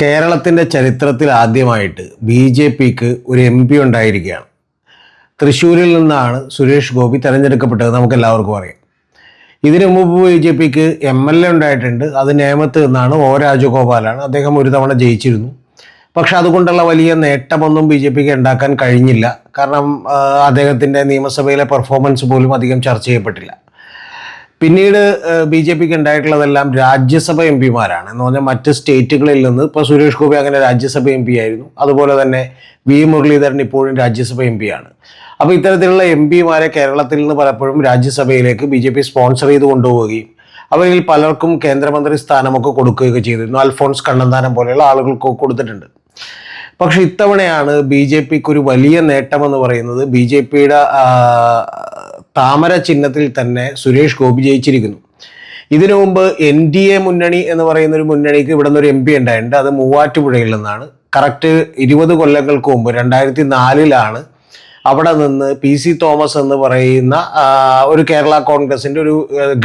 കേരളത്തിൻ്റെ ചരിത്രത്തിൽ ആദ്യമായിട്ട് ബി.ജെ.പിക്ക് ഒരു എം.പി ഉണ്ടായിരിക്കുകയാണ്. തൃശ്ശൂരിൽ നിന്നാണ് സുരേഷ് ഗോപി തെരഞ്ഞെടുക്കപ്പെട്ടത്, നമുക്കെല്ലാവർക്കും അറിയാം. ഇതിനു മുമ്പ് ബി.ജെ.പിക്ക് എം.എൽ.എ ഉണ്ടായിട്ടുണ്ട്. അത് നേമത്ത് നിന്നാണ് ഒ രാജഗോപാലാണ്. അദ്ദേഹം ഒരു തവണ ജയിച്ചിരുന്നു. പക്ഷെ അതുകൊണ്ടുള്ള വലിയ നേട്ടമൊന്നും ബി.ജെ.പിക്ക് ഉണ്ടാക്കാൻ കഴിഞ്ഞില്ല. കാരണം അദ്ദേഹത്തിൻ്റെ നിയമസഭയിലെ പെർഫോമൻസ് പോലും അധികം ചർച്ച ചെയ്യപ്പെട്ടില്ല. പിന്നീട് ബി.ജെ.പിക്ക് ഉണ്ടായിട്ടുള്ളതെല്ലാം രാജ്യസഭ എം പിമാരാണ്. എന്ന് പറഞ്ഞാൽ മറ്റ് സ്റ്റേറ്റുകളിൽ നിന്ന്. ഇപ്പോൾ സുരേഷ് ഗോപി അങ്ങനെ രാജ്യസഭ എം പി ആയിരുന്നു. അതുപോലെ തന്നെ വി മുരളീധരൻ ഇപ്പോഴും രാജ്യസഭ എം പി ആണ്. അപ്പോൾ ഇത്തരത്തിലുള്ള എം പിമാരെ കേരളത്തിൽ നിന്ന് പലപ്പോഴും രാജ്യസഭയിലേക്ക് ബി.ജെ.പി സ്പോൺസർ ചെയ്ത് കൊണ്ടുപോവുകയും അവരിൽ പലർക്കും കേന്ദ്രമന്ത്രി സ്ഥാനമൊക്കെ കൊടുക്കുകയൊക്കെ ചെയ്തിരുന്നു. അൽഫോൺസ് കണ്ണന്താനം പോലെയുള്ള ആളുകൾക്കൊക്കെ കൊടുത്തിട്ടുണ്ട്. പക്ഷെ ഇത്തവണയാണ് ബി.ജെ.പിക്ക് ഒരു വലിയ നേട്ടമെന്ന് പറയുന്നത്. ബി.ജെ.പിയുടെ താമര ചിഹ്നത്തിൽ തന്നെ സുരേഷ് ഗോപി ജയിച്ചിരിക്കുന്നു. ഇതിനു മുമ്പ് NDA മുന്നണി എന്ന് പറയുന്ന ഒരു മുന്നണിക്ക് ഇവിടെ നിന്നൊരു എം പി ഉണ്ടായിട്ടുണ്ട്. അത് മൂവാറ്റുപുഴയിൽ നിന്നാണ്. കറക്റ്റ് 20 കൊല്ലങ്ങൾക്ക് മുമ്പ് 2004 അവിടെ നിന്ന് PC തോമസ് എന്ന് പറയുന്ന ഒരു കേരള കോൺഗ്രസിൻ്റെ ഒരു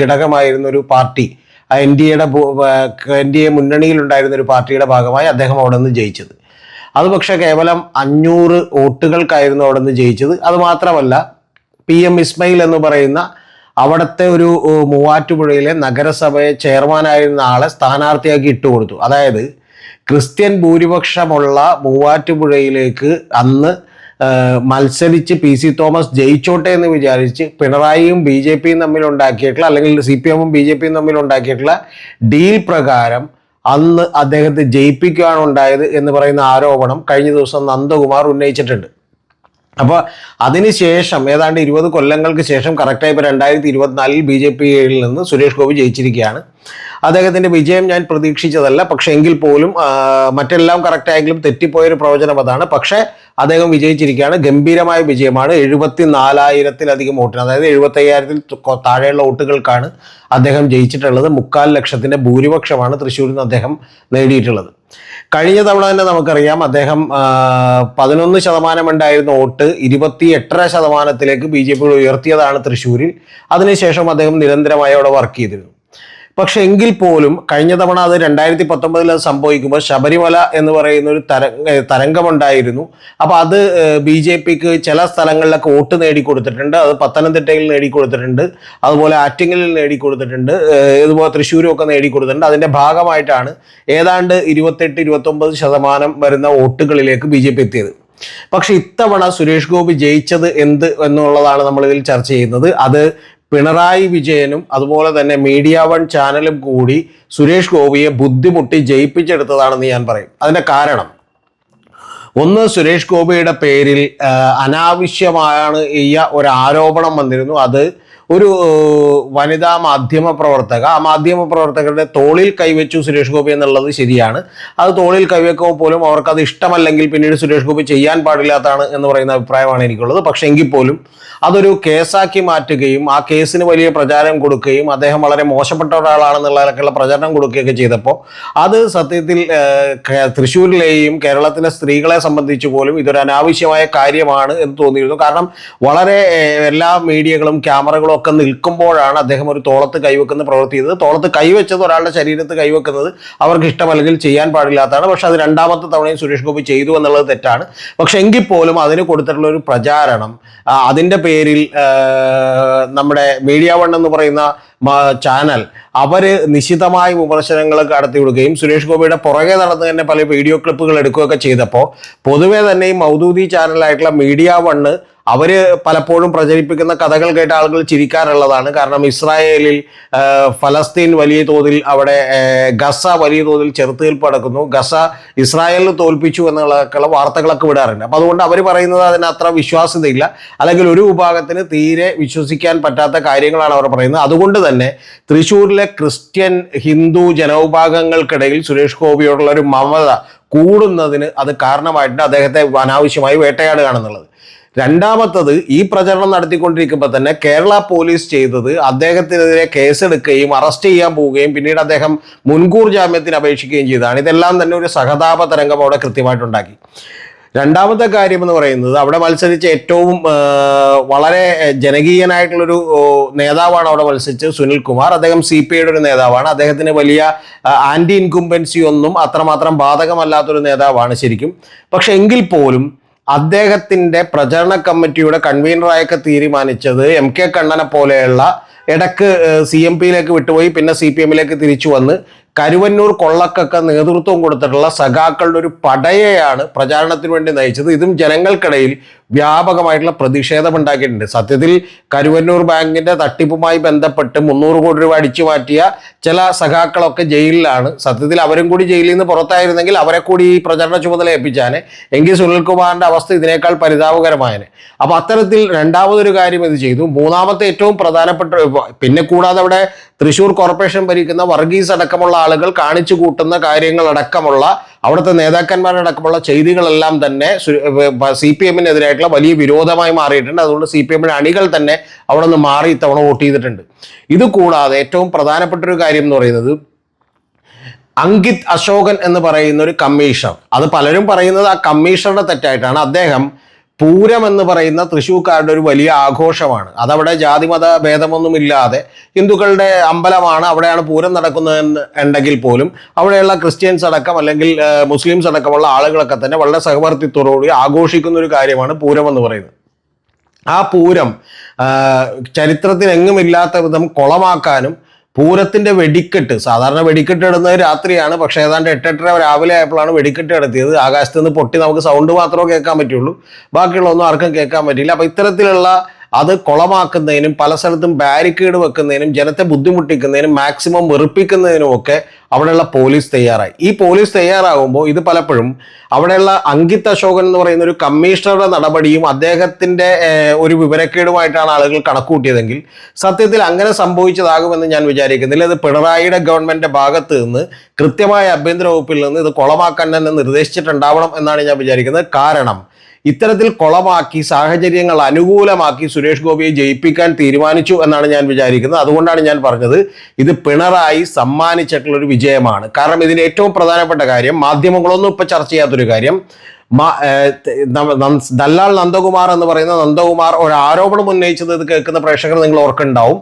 ഘടകമായിരുന്ന ഒരു പാർട്ടി, NDA മുന്നണിയിലുണ്ടായിരുന്ന ഒരു പാർട്ടിയുടെ ഭാഗമായി അദ്ദേഹം അവിടെ നിന്ന് ജയിച്ചത്. അത് പക്ഷേ കേവലം 500 വോട്ടുകൾക്കായിരുന്നു അവിടെ നിന്ന് ജയിച്ചത്. അതുമാത്രമല്ല, PM ഇസ്മയിൽ എന്ന് പറയുന്ന അവിടുത്തെ ഒരു മൂവാറ്റുപുഴയിലെ നഗരസഭയെ ചെയർമാനായിരുന്ന ആളെ സ്ഥാനാർത്ഥിയാക്കി ഇട്ടുകൊടുത്തു. അതായത് ക്രിസ്ത്യൻ ഭൂരിപക്ഷമുള്ള മൂവാറ്റുപുഴയിലേക്ക് അന്ന് മത്സരിച്ച് PC തോമസ് ജയിച്ചോട്ടെ എന്ന് വിചാരിച്ച് പിണറായിയും BJPയും തമ്മിലുണ്ടാക്കിയിട്ടുള്ള, അല്ലെങ്കിൽ CPM-ഉം BJPയും തമ്മിലുണ്ടാക്കിയിട്ടുള്ള ഡീൽ പ്രകാരം അന്ന് അദ്ദേഹത്തെ ജയിപ്പിക്കുകയാണ് ഉണ്ടായത് എന്ന് പറയുന്ന ആരോപണം കഴിഞ്ഞ ദിവസം നന്ദകുമാർ ഉന്നയിച്ചിട്ടുണ്ട്. അപ്പോൾ അതിനുശേഷം ഏതാണ്ട് 20 കൊല്ലങ്ങൾക്ക് ശേഷം കറക്റ്റായി ഇപ്പോൾ 2024 BJPയിൽ നിന്ന് സുരേഷ് ഗോപി ജയിച്ചിരിക്കുകയാണ്. അദ്ദേഹത്തിൻ്റെ വിജയം ഞാൻ പ്രതീക്ഷിച്ചതല്ല. പക്ഷെ എങ്കിൽ പോലും മറ്റെല്ലാം കറക്റ്റായെങ്കിലും തെറ്റിപ്പോയൊരു പ്രവചനം അതാണ്. പക്ഷേ അദ്ദേഹം വിജയിച്ചിരിക്കുകയാണ്. ഗംഭീരമായ വിജയമാണ്. 74,000-ലധികം വോട്ടിന്, അതായത് 75,000-ൽ താഴെയുള്ള വോട്ടുകൾക്കാണ് അദ്ദേഹം ജയിച്ചിട്ടുള്ളത്. 3,50,000-ന്റെ ഭൂരിപക്ഷമാണ് തൃശ്ശൂരിൽ നിന്ന് അദ്ദേഹം നേടിയിട്ടുള്ളത്. കഴിഞ്ഞ തവണ തന്നെ നമുക്കറിയാം, അദ്ദേഹം 11% ഉണ്ടായിരുന്ന വോട്ട് 28.5%-ലേക്ക് BJP ഉയർത്തിയതാണ് തൃശ്ശൂരിൽ. അതിനുശേഷം അദ്ദേഹം നിരന്തരമായി അവിടെ വർക്ക് ചെയ്തിരുന്നു. പക്ഷെ എങ്കിൽ പോലും കഴിഞ്ഞ തവണ അത് 2019 അത് സംഭവിക്കുമ്പോൾ ശബരിമല എന്ന് പറയുന്ന ഒരു തരംഗമുണ്ടായിരുന്നു. അപ്പോൾ അത് BJPക്ക് ചില സ്ഥലങ്ങളിലൊക്കെ വോട്ട് നേടിക്കൊടുത്തിട്ടുണ്ട്. അത് പത്തനംതിട്ടയിൽ നേടിക്കൊടുത്തിട്ടുണ്ട്, അതുപോലെ ആറ്റിങ്ങലിൽ നേടിക്കൊടുത്തിട്ടുണ്ട്, ഇതുപോലെ തൃശ്ശൂരും ഒക്കെ നേടിക്കൊടുത്തിട്ടുണ്ട്. അതിൻ്റെ ഭാഗമായിട്ടാണ് ഏതാണ്ട് 28-29% വരുന്ന വോട്ടുകളിലേക്ക് BJP എത്തിയത്. പക്ഷെ ഇത്തവണ സുരേഷ് ഗോപി ജയിച്ചത് എന്ത് എന്നുള്ളതാണ് നമ്മളിതിൽ ചർച്ച ചെയ്യുന്നത്. അത് പിണറായി വിജയനും അതുപോലെ തന്നെ മീഡിയ വൺ ചാനലും കൂടി സുരേഷ് ഗോപിയെ ബുദ്ധിമുട്ടി ജയിപ്പിച്ചെടുത്തതാണെന്ന് ഞാൻ പറയും. അതിൻ്റെ കാരണം, ഒന്ന്, സുരേഷ് ഗോപിയുടെ പേരിൽ അനാവശ്യമാണ് ഒരു ആരോപണം വന്നിരുന്നു. അത് ഒരു വനിതാ മാധ്യമ പ്രവർത്തക, ആ മാധ്യമ പ്രവർത്തകരുടെ തോളിൽ കൈവച്ചു സുരേഷ് ഗോപി എന്നുള്ളത് ശരിയാണ്. അത് തോളിൽ കൈവയ്ക്കുമ്പോൾ പോലും അവർക്കത് ഇഷ്ടമല്ലെങ്കിൽ പിന്നീട് സുരേഷ് ഗോപി ചെയ്യാൻ പാടില്ലാത്തതാണ് എന്ന് പറയുന്ന അഭിപ്രായമാണ് എനിക്കുള്ളത്. പക്ഷെ എങ്കിൽ പോലും അതൊരു കേസാക്കി മാറ്റുകയും ആ കേസിന് വലിയ പ്രചാരം കൊടുക്കുകയും അദ്ദേഹം വളരെ മോശപ്പെട്ട ഒരാളാണെന്നുള്ളതിലൊക്കെയുള്ള പ്രചാരണം കൊടുക്കുകയൊക്കെ ചെയ്തപ്പോൾ അത് സത്യത്തിൽ തൃശ്ശൂരിലെയും കേരളത്തിലെ സ്ത്രീകളെ സംബന്ധിച്ച് പോലും ഇതൊരു അനാവശ്യമായ കാര്യമാണ് എന്ന് തോന്നിയിരുന്നു. കാരണം വളരെ എല്ലാ മീഡിയകളും ക്യാമറകളും ഒക്കെ നിൽക്കുമ്പോഴാണ് അദ്ദേഹം ഒരു തോളത്ത് കൈവെക്കുന്ന പ്രവൃത്തി ചെയ്തത്. തോളത്ത് കൈവച്ചത്, ഒരാളുടെ ശരീരത്ത് കൈവെക്കുന്നത് അവർക്ക് ഇഷ്ടമല്ലെങ്കിൽ ചെയ്യാൻ പാടില്ലാത്തതാണ്. പക്ഷെ അത് രണ്ടാമത്തെ തവണയും സുരേഷ് ഗോപി ചെയ്തു എന്നുള്ളത് തെറ്റാണ്. പക്ഷെ എങ്കിൽ പോലും അതിന് കൊടുത്തിട്ടുള്ള ഒരു പ്രചാരണം, അതിൻ്റെ പേരിൽ നമ്മുടെ മീഡിയ വൺ എന്ന് പറയുന്ന ചാനൽ അവർ നിശിതമായ വിമർശനങ്ങളൊക്കെ നടത്തിവിടുകയും സുരേഷ് ഗോപിയുടെ പുറകെ നടന്ന് തന്നെ പല വീഡിയോ ക്ലിപ്പുകൾ എടുക്കുകയൊക്കെ ചെയ്തപ്പോൾ പൊതുവെ തന്നെ ഈ മൗദൂദി ചാനലായിട്ടുള്ള മീഡിയ വണ്ണ് അവർ പലപ്പോഴും പ്രചരിപ്പിക്കുന്ന കഥകൾ കേട്ട ആളുകൾ ചിരിക്കാറുള്ളതാണ്. കാരണം ഇസ്രായേലിൽ ഫലസ്തീൻ വലിയ തോതിൽ, അവിടെ ഗസ വലിയ തോതിൽ ചെറുത്തുനിൽപ്പ് നടക്കുന്നു, ഗസ ഇസ്രായേലിന് തോൽപ്പിച്ചു എന്നുള്ള വാർത്തകളൊക്കെ വിടാറുണ്ട്. അപ്പോൾ അതുകൊണ്ട് അവർ പറയുന്നത് അതിന് അത്ര വിശ്വാസ്യതയില്ല, അല്ലെങ്കിൽ ഒരു വിഭാഗത്തിന് തീരെ വിശ്വസിക്കാൻ പറ്റാത്ത കാര്യങ്ങളാണ് അവർ പറയുന്നത്. അതുകൊണ്ട് തന്നെ തൃശ്ശൂരിലെ ക്രിസ്ത്യൻ ഹിന്ദു ജനവിഭാഗങ്ങൾക്കിടയിൽ സുരേഷ് ഗോപിയോടുള്ള ഒരു മമത കൂടുന്നതിന് അത് കാരണമായിട്ടുണ്ട്. അദ്ദേഹത്തെ അനാവശ്യമായി വേട്ടയാടുകയാണെന്നുള്ളത്. രണ്ടാമത്തത്, ഈ പ്രചരണം നടത്തിക്കൊണ്ടിരിക്കുമ്പോൾ തന്നെ കേരള പോലീസ് ചെയ്തത് അദ്ദേഹത്തിനെതിരെ കേസെടുക്കുകയും അറസ്റ്റ് ചെയ്യാൻ പോവുകയും പിന്നീട് അദ്ദേഹം മുൻകൂർ ജാമ്യത്തിന് അപേക്ഷിക്കുകയും ചെയ്തതാണ്. ഇതെല്ലാം തന്നെ ഒരു സഹതാപ തരംഗം അവിടെ കൃത്യമായിട്ടുണ്ടാക്കി. രണ്ടാമത്തെ കാര്യം എന്ന് പറയുന്നത് അവിടെ മത്സരിച്ച ഏറ്റവും വളരെ ജനകീയനായിട്ടുള്ളൊരു നേതാവാണ് അവിടെ മത്സരിച്ചത് സുനിൽകുമാർ. അദ്ദേഹം CPIയുടെ ഒരു നേതാവാണ്. അദ്ദേഹത്തിന് വലിയ ആന്റി ഇൻകുംബൻസി ഒന്നും അത്രമാത്രം ബാധകമല്ലാത്തൊരു നേതാവാണ് ശരിക്കും. പക്ഷെ എങ്കിൽ പോലും അദ്ദേഹത്തിന്റെ പ്രചരണ കമ്മിറ്റിയുടെ കൺവീനറായൊക്കെ തീരുമാനിച്ചത് MK കണ്ണനെ പോലെയുള്ള ഇടക്ക് CMPയിലേക്ക് വിട്ടുപോയി പിന്നെ CPMലേക്ക് തിരിച്ചു വന്ന് കരുവന്നൂർ കൊള്ളക്കൊക്കെ നേതൃത്വം കൊടുത്തിട്ടുള്ള സഖാക്കളുടെ ഒരു പടയെയാണ് പ്രചാരണത്തിന് വേണ്ടി നയിച്ചത്. ഇതും ജനങ്ങൾക്കിടയിൽ വ്യാപകമായിട്ടുള്ള പ്രതിഷേധം ഉണ്ടാക്കിയിട്ടുണ്ട്. സത്യത്തിൽ കരുവന്നൂർ ബാങ്കിന്റെ തട്ടിപ്പുമായി ബന്ധപ്പെട്ട് 300 കോടി രൂപ അടിച്ചു മാറ്റിയ ചില സഖാക്കളൊക്കെ ജയിലിലാണ്. സത്യത്തിൽ അവരും കൂടി ജയിലിൽ നിന്ന് പുറത്തായിരുന്നെങ്കിൽ അവരെ കൂടി ഈ പ്രചരണ ചുമതല ഏൽപ്പിച്ചാനെ. എങ്കിൽ സുനിൽകുമാറിന്റെ അവസ്ഥ ഇതിനേക്കാൾ പരിതാപകരമായനെ. അപ്പൊ അത്തരത്തിൽ രണ്ടാമതൊരു കാര്യം ഇത് ചെയ്തു. മൂന്നാമത്തെ ഏറ്റവും പ്രധാനപ്പെട്ട, പിന്നെ കൂടാതെ അവിടെ തൃശ്ശൂർ കോർപ്പറേഷൻ ഭരിക്കുന്ന വർഗീസ് അടക്കമുള്ള ആളുകൾ കാണിച്ചു കൂട്ടുന്ന കാര്യങ്ങളടക്കമുള്ള അവിടുത്തെ നേതാക്കന്മാരടക്കമുള്ള ചെയ്തികളെല്ലാം തന്നെ CPMനെതിരായിട്ടുള്ള വലിയ വിരോധമായി മാറിയിട്ടുണ്ട്. അതുകൊണ്ട് CPMന്റെ അണികൾ തന്നെ അവിടെ നിന്ന് മാറി ഇത്തവണ വോട്ട് ചെയ്തിട്ടുണ്ട്. ഇത് കൂടാതെ ഏറ്റവും പ്രധാനപ്പെട്ട ഒരു കാര്യം എന്ന് പറയുന്നത് അങ്കിത് അശോകൻ എന്ന് പറയുന്ന ഒരു കമ്മീഷണർ, അത് പലരും പറയുന്നത് ആ കമ്മീഷണറുടെ തെറ്റായിട്ടാണ്. അദ്ദേഹം പൂരം എന്ന് പറയുന്ന തൃശ്ശൂർക്കാരുടെ ഒരു വലിയ ആഘോഷമാണ്. അതവിടെ ജാതിമത ഭേദമൊന്നുമില്ലാതെ ഹിന്ദുക്കളുടെ അമ്പലമാണ്, അവിടെയാണ് പൂരം നടക്കുന്നതെന്ന് ഉണ്ടെങ്കിൽ പോലും അവിടെയുള്ള ക്രിസ്ത്യൻസ് അടക്കം അല്ലെങ്കിൽ മുസ്ലിംസ് അടക്കമുള്ള ആളുകളൊക്കെ തന്നെ വളരെ സഹവർത്തിത്വത്തോടുകൂടി ആഘോഷിക്കുന്ന ഒരു കാര്യമാണ് പൂരം എന്ന് പറയുന്നത്. ആ പൂരം ചരിത്രത്തിൽ എങ്ങുമില്ലാത്ത വിധം കുളമാക്കാനും പൂരത്തിന്റെ വെടിക്കെട്ട്, സാധാരണ വെടിക്കെട്ട് ഇടുന്നത് രാത്രിയാണ്, പക്ഷെ ഏതാണ്ട് 8-8:30 രാവിലെ ആയപ്പോഴാണ് വെടിക്കെട്ട് നടത്തിയത്. ആകാശത്ത് നിന്ന് പൊട്ടി നമുക്ക് സൗണ്ട് മാത്രമേ കേൾക്കാൻ പറ്റുള്ളൂ, ബാക്കിയുള്ളതൊന്നും ആർക്കും കേൾക്കാൻ പറ്റില്ല. അപ്പൊ ഇത്തരത്തിലുള്ള അത് കുളമാക്കുന്നതിനും പല സ്ഥലത്തും ബാരിക്കേഡ് വെക്കുന്നതിനും ജനത്തെ ബുദ്ധിമുട്ടിക്കുന്നതിനും മാക്സിമം വെറുപ്പിക്കുന്നതിനും ഒക്കെ അവിടെയുള്ള പോലീസ് തയ്യാറായി. ഈ പോലീസ് തയ്യാറാകുമ്പോൾ ഇത് പലപ്പോഴും അവിടെയുള്ള അങ്കിത് അശോകൻ എന്ന് പറയുന്ന ഒരു കമ്മീഷണറുടെ നടപടിയും അദ്ദേഹത്തിന്റെ ഒരു വിവരക്കേടുമായിട്ടാണ് ആളുകൾ കണക്കൂട്ടിയതെങ്കിൽ സത്യത്തിൽ അങ്ങനെ സംഭവിച്ചതാകുമെന്ന് ഞാൻ വിചാരിക്കുന്നില്ല. ഇത് പിണറായിയുടെ ഗവൺമെന്റിന്റെ ഭാഗത്ത് നിന്ന് കൃത്യമായ ആഭ്യന്തര വകുപ്പിൽ നിന്ന് ഇത് കുളമാക്കാൻ തന്നെ നിർദ്ദേശിച്ചിട്ടുണ്ടാവണം എന്നാണ് ഞാൻ വിചാരിക്കുന്നത്. കാരണം ഇത്തരത്തിൽ കുളമാക്കി സാഹചര്യങ്ങൾ അനുകൂലമാക്കി സുരേഷ് ഗോപിയെ ജയിപ്പിക്കാൻ തീരുമാനിച്ചു എന്നാണ് ഞാൻ വിചാരിക്കുന്നത്. അതുകൊണ്ടാണ് ഞാൻ പറഞ്ഞത് ഇത് പിണറായി സമ്മാനിച്ചിട്ടുള്ള ഒരു വിജയമാണ്. കാരണം ഇതിന് ഏറ്റവും പ്രധാനപ്പെട്ട കാര്യം, മാധ്യമങ്ങളൊന്നും ഇപ്പൊ ചർച്ച ചെയ്യാത്തൊരു കാര്യം, ദല്ലാൽ നന്ദകുമാർ എന്ന് പറയുന്ന നന്ദകുമാർ ഒരു ആരോപണം ഉന്നയിച്ചത് ഇത് കേൾക്കുന്ന പ്രേക്ഷകർ നിങ്ങൾ ഓർക്കുന്നുണ്ടാവും.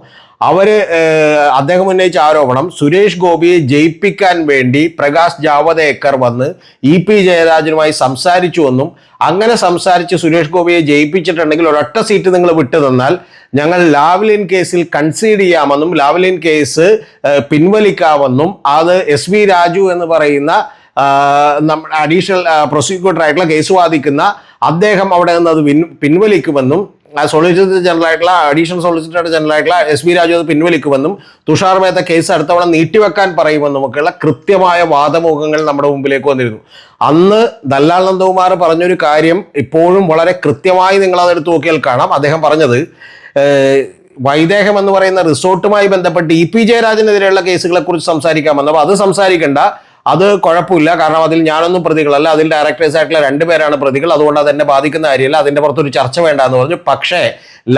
അദ്ദേഹം ഉന്നയിച്ച ആരോപണം സുരേഷ് ഗോപിയെ ജയിപ്പിക്കാൻ വേണ്ടി പ്രകാശ് ജാവദേക്കർ വന്ന് EP ജയരാജനുമായി സംസാരിച്ചുവെന്നും അങ്ങനെ സംസാരിച്ച് സുരേഷ് ഗോപിയെ ജയിപ്പിച്ചിട്ടുണ്ടെങ്കിൽ ഒരൊറ്റ സീറ്റ് നിങ്ങൾ വിട്ടു തന്നാൽ ഞങ്ങൾ ലാവ്ലിൻ കേസിൽ കൺസീഡ് ചെയ്യാമെന്നും ലാവ്ലിൻ കേസ് പിൻവലിക്കാമെന്നും അത് SV രാജു എന്ന് പറയുന്ന നമ്മുടെ അഡീഷണൽ പ്രോസിക്യൂട്ടർ ആയിട്ടുള്ള കേസ് വാദിക്കുന്ന അദ്ദേഹം അവിടെ നിന്ന് അത് പിൻവലിക്കുമെന്നും സോളിസിറ്റർ ജനറൽ ആയിട്ടുള്ള അഡീഷണൽ സോളിസിറ്റർ ജനറൽ ആയിട്ടുള്ള SV രാജു അത് പിൻവലിക്കുമെന്നും തുഷാർ മേത്ത കേസ് അടുത്തവണ നീട്ടിവെക്കാൻ പറയുമെന്നും ഒക്കെയുള്ള കൃത്യമായ വാദമുഖങ്ങൾ നമ്മുടെ മുമ്പിലേക്ക് വന്നിരുന്നു. അന്ന് ദല്ലാൽ നന്ദകുമാർ പറഞ്ഞൊരു കാര്യം ഇപ്പോഴും വളരെ കൃത്യമായി നിങ്ങൾ അതെടുത്ത് നോക്കിയാൽ കാണാം. അദ്ദേഹം പറഞ്ഞത് വൈദേഹം എന്ന് പറയുന്ന റിസോർട്ടുമായി ബന്ധപ്പെട്ട് EP ജയരാജനെതിരെയുള്ള കേസുകളെ കുറിച്ച് സംസാരിക്കാമെന്ന്. അപ്പോൾ അത് സംസാരിക്കേണ്ട, അത് കുഴപ്പമില്ല, കാരണം അതിൽ ഞാനൊന്നും പ്രതികളല്ല, അതിൽ ഡയറക്ടേഴ്സ് ആയിട്ടുള്ള 2 പേരാണ് പ്രതികൾ, അതുകൊണ്ട് അതെന്നെ ബാധിക്കുന്ന കാര്യമല്ല, അതിന്റെ പുറത്തൊരു ചർച്ച വേണ്ട എന്ന് പറഞ്ഞു. പക്ഷേ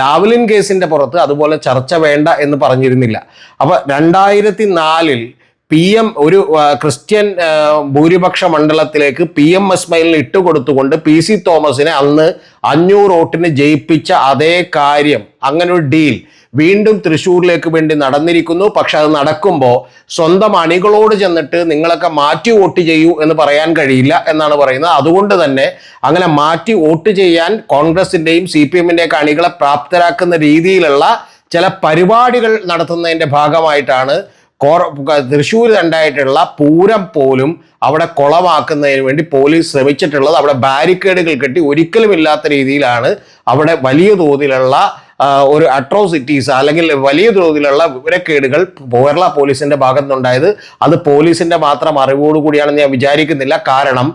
ലാവ്ലിൻ കേസിന്റെ പുറത്ത് അതുപോലെ ചർച്ച വേണ്ട എന്ന് പറഞ്ഞിരുന്നില്ല. അപ്പൊ 2004 PM ഒരു ക്രിസ്ത്യൻ ഭൂരിപക്ഷ മണ്ഡലത്തിലേക്ക് PM ഇസ്മായിലിന് ഇട്ടുകൊടുത്തുകൊണ്ട് PC തോമസിനെ അന്ന് 500 വോട്ടിന് ജയിപ്പിച്ച അതേ കാര്യം, അങ്ങനെ ഒരു ഡീൽ വീണ്ടും തൃശ്ശൂരിലേക്ക് വേണ്ടി നടന്നിരിക്കുന്നു. പക്ഷെ അത് നടക്കുമ്പോൾ സ്വന്തം അണികളോട് ചെന്നിട്ട് നിങ്ങളൊക്കെ മാറ്റി വോട്ട് ചെയ്യൂ എന്ന് പറയാൻ കഴിയില്ല എന്നാണ് പറയുന്നത്. അതുകൊണ്ട് തന്നെ അങ്ങനെ മാറ്റി വോട്ട് ചെയ്യാൻ കോൺഗ്രസിന്റെയും CPMന്റെയും ഒക്കെ അണികളെ പ്രാപ്തരാക്കുന്ന രീതിയിലുള്ള ചില പരിപാടികൾ നടത്തുന്നതിന്റെ ഭാഗമായിട്ടാണ് തൃശ്ശൂർ ഉണ്ടായിട്ടുള്ള പൂരം പോലും അവിടെ കുളമാക്കുന്നതിന് വേണ്ടി പോലീസ് ശ്രമിച്ചിട്ടുള്ളത്. അവിടെ ബാരിക്കേഡുകൾ കെട്ടി ഒരിക്കലും ഇല്ലാത്ത രീതിയിലാണ് അവിടെ വലിയ തോതിലുള്ള ഒരു അട്രോസിറ്റീസ് അല്ലെങ്കിൽ വലിയ തോതിലുള്ള വിവരക്കേടുകൾ കേരള പോലീസിന്റെ ഭാഗത്തുനിന്നുണ്ടായത്. അത് പോലീസിന്റെ മാത്രം അറിവോടുകൂടിയാണെന്ന് ഞാൻ വിചാരിക്കുന്നില്ല. കാരണം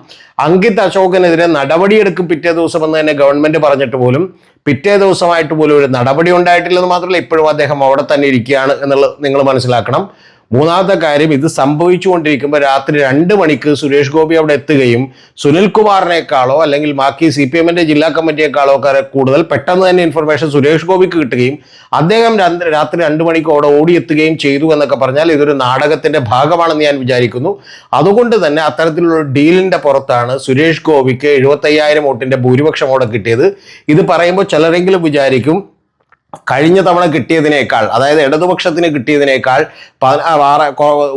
അങ്കിത് അശോകനെതിരെ നടപടിയെടുക്കും പിറ്റേ ദിവസം എന്ന് തന്നെ ഗവൺമെന്റ് പറഞ്ഞിട്ട് പോലും പിറ്റേ ദിവസമായിട്ട് പോലും ഒരു നടപടി ഉണ്ടായിട്ടില്ലെന്ന് മാത്രമല്ല ഇപ്പോഴും അദ്ദേഹം അവിടെ തന്നെ ഇരിക്കുകയാണ് എന്നുള്ളത് നിങ്ങൾ മനസ്സിലാക്കണം. മൂന്നാമത്തെ കാര്യം, ഇത് സംഭവിച്ചുകൊണ്ടിരിക്കുമ്പോൾ രാത്രി 2 മണിക്ക് സുരേഷ് ഗോപി അവിടെ എത്തുകയും സുനിൽകുമാറിനേക്കാളോ അല്ലെങ്കിൽ ബാക്കി CPM-ന്റെ ജില്ലാ കമ്മിറ്റിയെക്കാളോ ഒക്കെ കൂടുതൽ പെട്ടെന്ന് തന്നെ ഇൻഫർമേഷൻ സുരേഷ് ഗോപിക്ക് കിട്ടുകയും അദ്ദേഹം രാത്രി 2 മണിക്ക് അവിടെ ഓടിയെത്തുകയും ചെയ്തു എന്നൊക്കെ പറഞ്ഞാൽ ഇതൊരു നാടകത്തിന്റെ ഭാഗമാണെന്ന് ഞാൻ വിചാരിക്കുന്നു. അതുകൊണ്ട് തന്നെ അത്തരത്തിലുള്ള ഡീലിന്റെ പുറത്താണ് സുരേഷ് ഗോപിക്ക് 75,000 വോട്ടിന്റെ ഭൂരിപക്ഷം അവിടെ കിട്ടിയത്. ഇത് പറയുമ്പോൾ ചിലരെങ്കിലും വിചാരിക്കും കഴിഞ്ഞ തവണ കിട്ടിയതിനേക്കാൾ, അതായത് ഇടതുപക്ഷത്തിന് കിട്ടിയതിനേക്കാൾ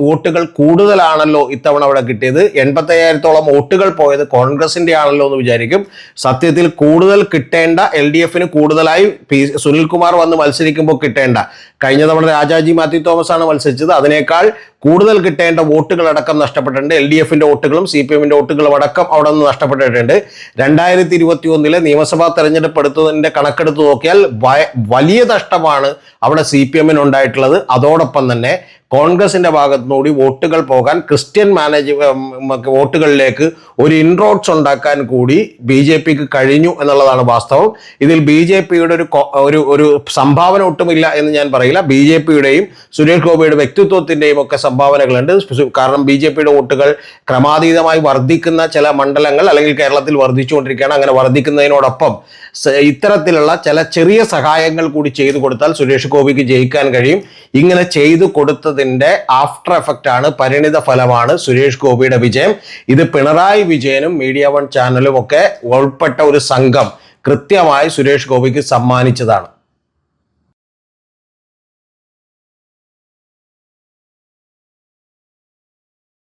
വോട്ടുകൾ കൂടുതലാണല്ലോ ഇത്തവണ അവിടെ കിട്ടിയത്, 85,000-ഓളം വോട്ടുകൾ പോയത് കോൺഗ്രസിന്റെ ആണല്ലോ എന്ന് വിചാരിക്കും. സത്യത്തിൽ കൂടുതൽ കിട്ടേണ്ട LDF-ന് കൂടുതലായി സുനിൽകുമാർ വന്ന് മത്സരിക്കുമ്പോൾ കിട്ടേണ്ട, കഴിഞ്ഞ തവണ രാജാജി മാത്യു തോമസ് ആണ് മത്സരിച്ചത്, അതിനേക്കാൾ കൂടുതൽ കിട്ടേണ്ട വോട്ടുകളടക്കം നഷ്ടപ്പെട്ടിട്ടുണ്ട്. LDF-ന്റെ വോട്ടുകളും CPM-ന്റെ വോട്ടുകളും അടക്കം അവിടെ നിന്ന് നഷ്ടപ്പെട്ടിട്ടുണ്ട്. 2021 നിയമസഭാ തെരഞ്ഞെടുപ്പ് എടുത്തതിന്റെ കണക്കെടുത്ത് നോക്കിയാൽ വലിയ നഷ്ടമാണ് അവിടെ CPM-ന് ഉണ്ടായിട്ടുള്ളത്. അതോടൊപ്പം തന്നെ കോൺഗ്രസിന്റെ ഭാഗത്തുനിന്നുകൂടി വോട്ടുകൾ പോകാൻ, ക്രിസ്ത്യൻ വോട്ടുകളിലേക്ക് ഒരു ഇൻറോഡ്സ് ഉണ്ടാക്കാൻ കൂടി BJPക്ക് കഴിഞ്ഞു എന്നുള്ളതാണ് വാസ്തവം. ഇതിൽ BJPയുടെ ഒരു സംഭാവന ഒട്ടുമില്ല എന്ന് ഞാൻ പറയില്ല. BJPയുടെയും സുരേഷ് ഗോപിയുടെ വ്യക്തിത്വത്തിന്റെയും ഒക്കെ സംഭാവനകളുണ്ട്. കാരണം BJPയുടെ വോട്ടുകൾ ക്രമാതീതമായി വർദ്ധിക്കുന്ന ചില മണ്ഡലങ്ങൾ അല്ലെങ്കിൽ കേരളത്തിൽ വർദ്ധിച്ചുകൊണ്ടിരിക്കുകയാണ്. അങ്ങനെ വർദ്ധിക്കുന്നതിനോടൊപ്പം ഇത്തരത്തിലുള്ള ചില ചെറിയ സഹായങ്ങൾ കൂടി ചെയ്തു കൊടുത്താൽ സുരേഷ് ഗോപിക്ക് ജയിക്കാൻ കഴിയും. ഇങ്ങനെ ചെയ്തു കൊടുത്തതിന്റെ ആഫ്റ്റർ എഫക്റ്റ് ആണ്, പരിണിത ഫലമാണ് സുരേഷ് ഗോപിയുടെ വിജയം. ഇത് പിണറായി വിജയനും മീഡിയ 1 ചാനലും ഒക്കെ ഉൾപ്പെട്ട ഒരു സംഘം കൃത്യമായി സുരേഷ് ഗോപിക്ക് സമ്മാനിച്ചതാണ്.